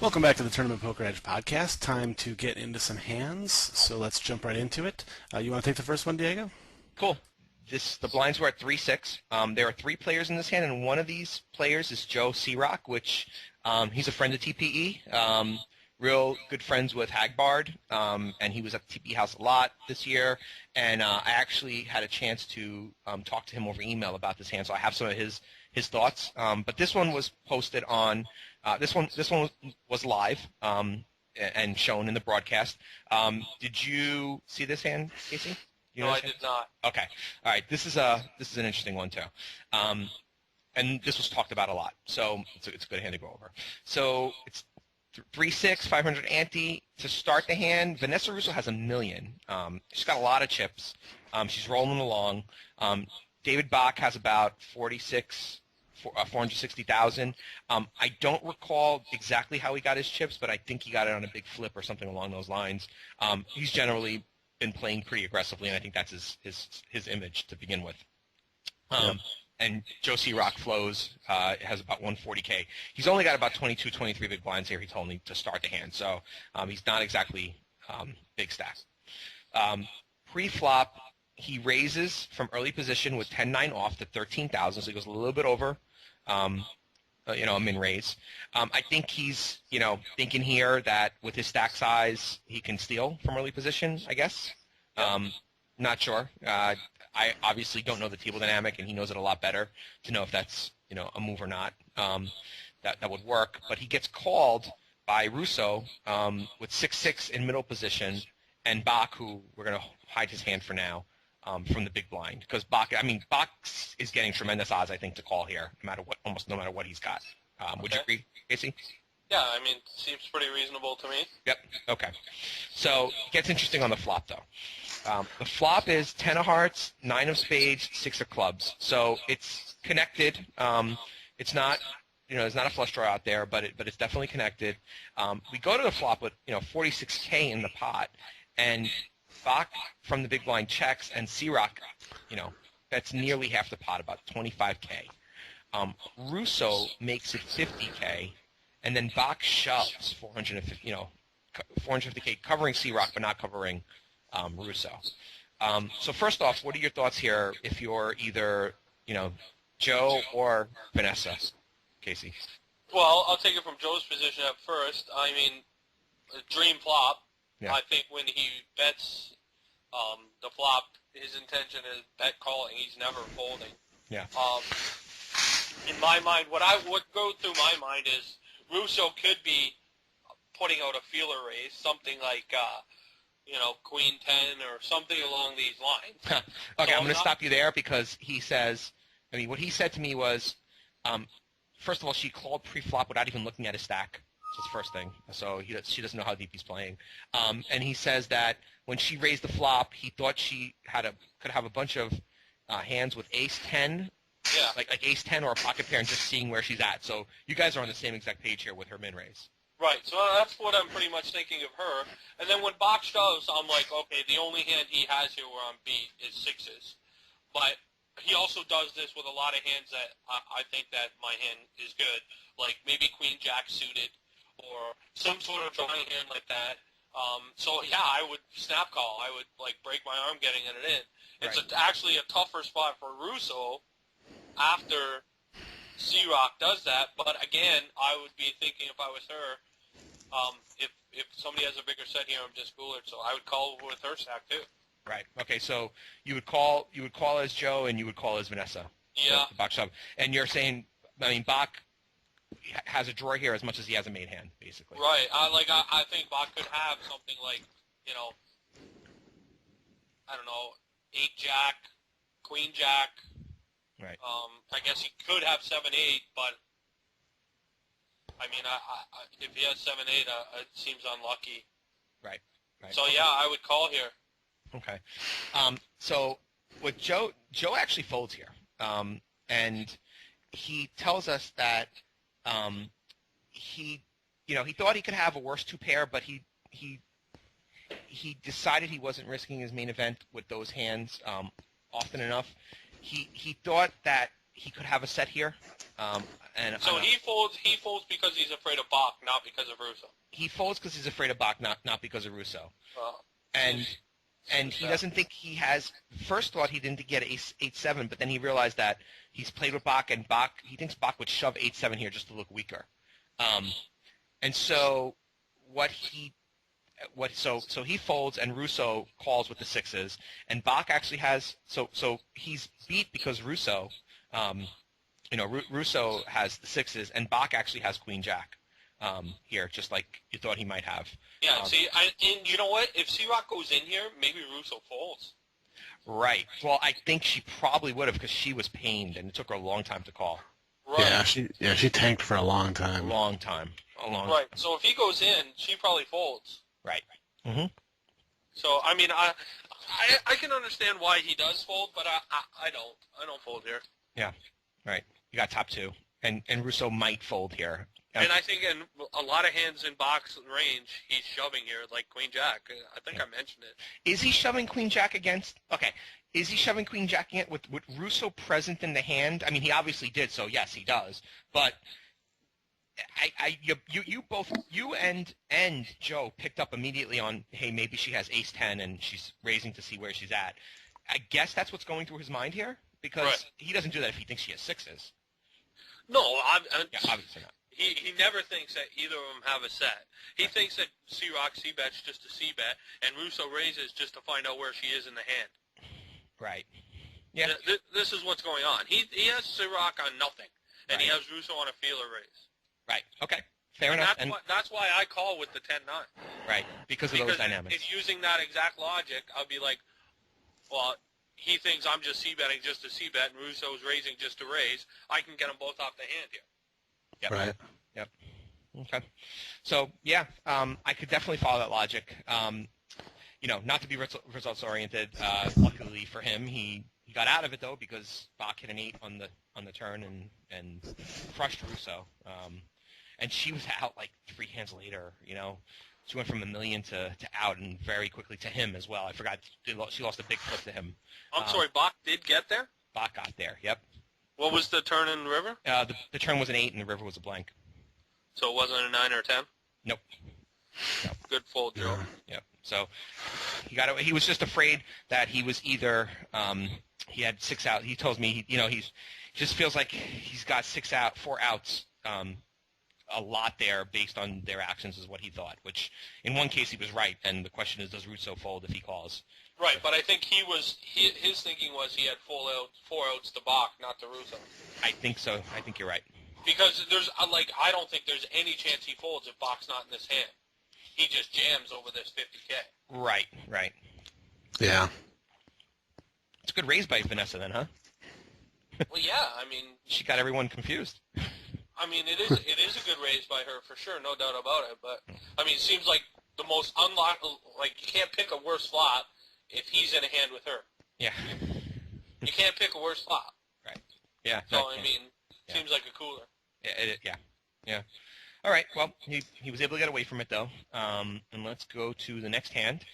Welcome back to the Tournament Poker Edge podcast. Time to get into some hands, so let's jump right into it. You want to take the first one, Diego? Cool. The blinds were at 3-6. There are three players in this hand, and one of these players is Joe Searock, which he's a friend of TPE. Real good friends with Hagbard, and he was at the TPE house a lot this year. And I actually had a chance to talk to him over email about this hand, so I have some of his thoughts. But this one was posted on. This one was live and shown in the broadcast. Did you see this hand, Casey? No, I did not. Okay. All right. This is an interesting one too, and this was talked about a lot. So it's a good hand to go over. So it's 3-6, 500 ante to start the hand. Vanessa Russo has $1 million. She's got a lot of chips. She's rolling along. David Bach has about 460,000. I don't recall exactly how he got his chips, but I think he got it on a big flip or something along those lines. He's generally been playing pretty aggressively, and I think that's his image to begin with. And Joe C. Rock flows has about 140K. He's only got about 22, 23 big blinds here, he told me, to start the hand, so he's not exactly big stack. Pre-flop, he raises from early position with 10-9 off to 13,000, so he goes a little bit over, a min raise. I think he's, thinking here that with his stack size, he can steal from early position, I guess. Not sure. I obviously don't know the table dynamic, and he knows it a lot better to know if that's, a move or not. That would work. But he gets called by Russo with 6-6 in middle position, and Bach, who we're going to hide his hand for now, from the big blind, because Bach is getting tremendous odds, I think, to call here, almost no matter what he's got. Would you agree, Casey? Yeah, seems pretty reasonable to me. Yep. Okay. So it gets interesting on the flop, though. The flop is 10 of hearts, 9 of spades, 6 of clubs. So it's connected. It's not, there's not a flush draw out there, but it's definitely connected. We go to the flop with 46K in the pot, and Bach from the big blind checks, and C-Rock, that's nearly half the pot, about 25K. Russo makes it 50K, and then Bach shoves 450K, covering C-Rock but not covering Russo. So first off, what are your thoughts here if you're either, Joe or Vanessa, Casey? Well, I'll take it from Joe's position at first. A dream flop. Yeah. I think when he bets the flop, his intention is bet calling. He's never folding. Yeah. In my mind, what would go through my mind is Russo could be putting out a feeler raise, something like Queen 10 or something along these lines. Okay, so I'm going to stop you there because he says, what he said to me was, first of all, she called pre-flop without even looking at his stack. That's the first thing. So she doesn't know how deep he's playing. And he says that when she raised the flop, he thought she could have a bunch of hands with ace 10, like ace 10 or a pocket pair, and just seeing where she's at. So you guys are on the same exact page here with her min raise. Right, so that's what I'm pretty much thinking of her. And then when Bach shoves, I'm like, okay, the only hand he has here where I'm beat is sixes. But he also does this with a lot of hands that I think that my hand is good, like maybe Queen Jack suited or some sort of drawing hand like that. So yeah, I would snap call. I would break my arm getting it in. It's actually a tougher spot for Russo after C-Rock does that, but again, I would be thinking if I was her, if somebody has a bigger set here, I'm just cooler, so I would call with her stack too. Right. Okay. So you would call as Joe, and you would call as Vanessa. Yeah. The Bach shove, and you're saying, Bach has a drawer here as much as he has a made hand, basically. Right. I think Bach could have something like, I don't know, 8-Jack, Queen Jack. Right. I guess he could have 7-8, but if he has 7-8, it seems unlucky. Right. So yeah, I would call here. Okay. So what Joe actually folds here, and he tells us that he thought he could have a worse two pair, but he decided he wasn't risking his main event with those hands often enough. He thought that he could have a set here. and So he folds. He folds because he's afraid of Bach, not because of Russo. he folds because he's afraid of Bach, not because of Russo. Seems And he bad. doesn't think he has. First thought he didn't get 8-7, but then he realized that he's played with Bach, and he thinks Bach would shove 8-7 here just to look weaker. And so so he folds, and Russo calls with the sixes, and Bach actually has so he's beat because Russo, Russo has the sixes, and Bach actually has Queen Jack here, just like you thought he might have. Yeah, and you know what? If C-Rock goes in here, maybe Russo folds. Right. Well, I think she probably would have because she was pained, and it took her a long time to call. Right. She tanked for a long time. A long time. Right. So if he goes in, she probably folds. Right. Mm-hmm. So I mean, I can understand why he does fold, but I don't. I don't fold here. Yeah. Right. You got top two, and Russo might fold here. And I think in a lot of hands in box range, he's shoving here like Queen Jack. I think I mentioned it. Is he shoving Queen Jack against? Okay. Is he shoving Queen Jack with Russo present in the hand? I mean, he obviously did, so yes, he does. But you and Joe picked up immediately on, hey, maybe she has ace-10 and she's raising to see where she's at. I guess that's what's going through his mind here, because he doesn't do that if he thinks she has sixes. No, Yeah, obviously not. He never thinks that either of them have a set. He thinks that C-Rock C-bets just a C-bet, and Russo raises just to find out where she is in the hand. Right. Yeah. This is what's going on. He has C-Rock on nothing, and he has Russo on a feeler raise. Right. Okay. Fair enough. That's why I call with the 10-9. Right. Because of those dynamics. If using that exact logic, I'll be like, well, he thinks I'm just C-betting just to C-bet, and Russo's raising just to raise. I can get them both off the hand here. Yep. Right. Yep. Okay. So, yeah, I could definitely follow that logic. Not to be results-oriented. Luckily for him, he got out of it, though, because Bach hit an 8 on the turn and crushed Russo. And she was out like 3 hands later, She went from $1 million to out, and very quickly to him as well. I forgot she lost a big flip to him. I'm sorry, Bach did get there? Bach got there, yep. What was the turn in the river? The turn was an 8 and the river was a blank. So it wasn't a 9 or a 10? Nope. Good fold, Joe. Yep. So he was just afraid that he was either he had 6 out. He tells me he just feels like he's got 4 outs. A lot there based on their actions is what he thought, which in one case he was right, and the question is, does Russo fold if he calls? Right, but I think his thinking was he had 4 outs to Bach, not to Russo. I think so. I think you're right. Because I don't think there's any chance he folds if Bach's not in this hand. He just jams over this 50K. Right. Yeah. It's a good raise by Vanessa then, huh? Well, yeah, I mean... She got everyone confused. I mean, it is a good raise by her, for sure, no doubt about it. But, I mean, it seems like the most you can't pick a worse flop if he's in a hand with her. Yeah. You can't pick a worse flop. Right. Yeah. So, I mean, seems like a cooler. Yeah. All right. Well, he was able to get away from it, though. And let's go to the next hand.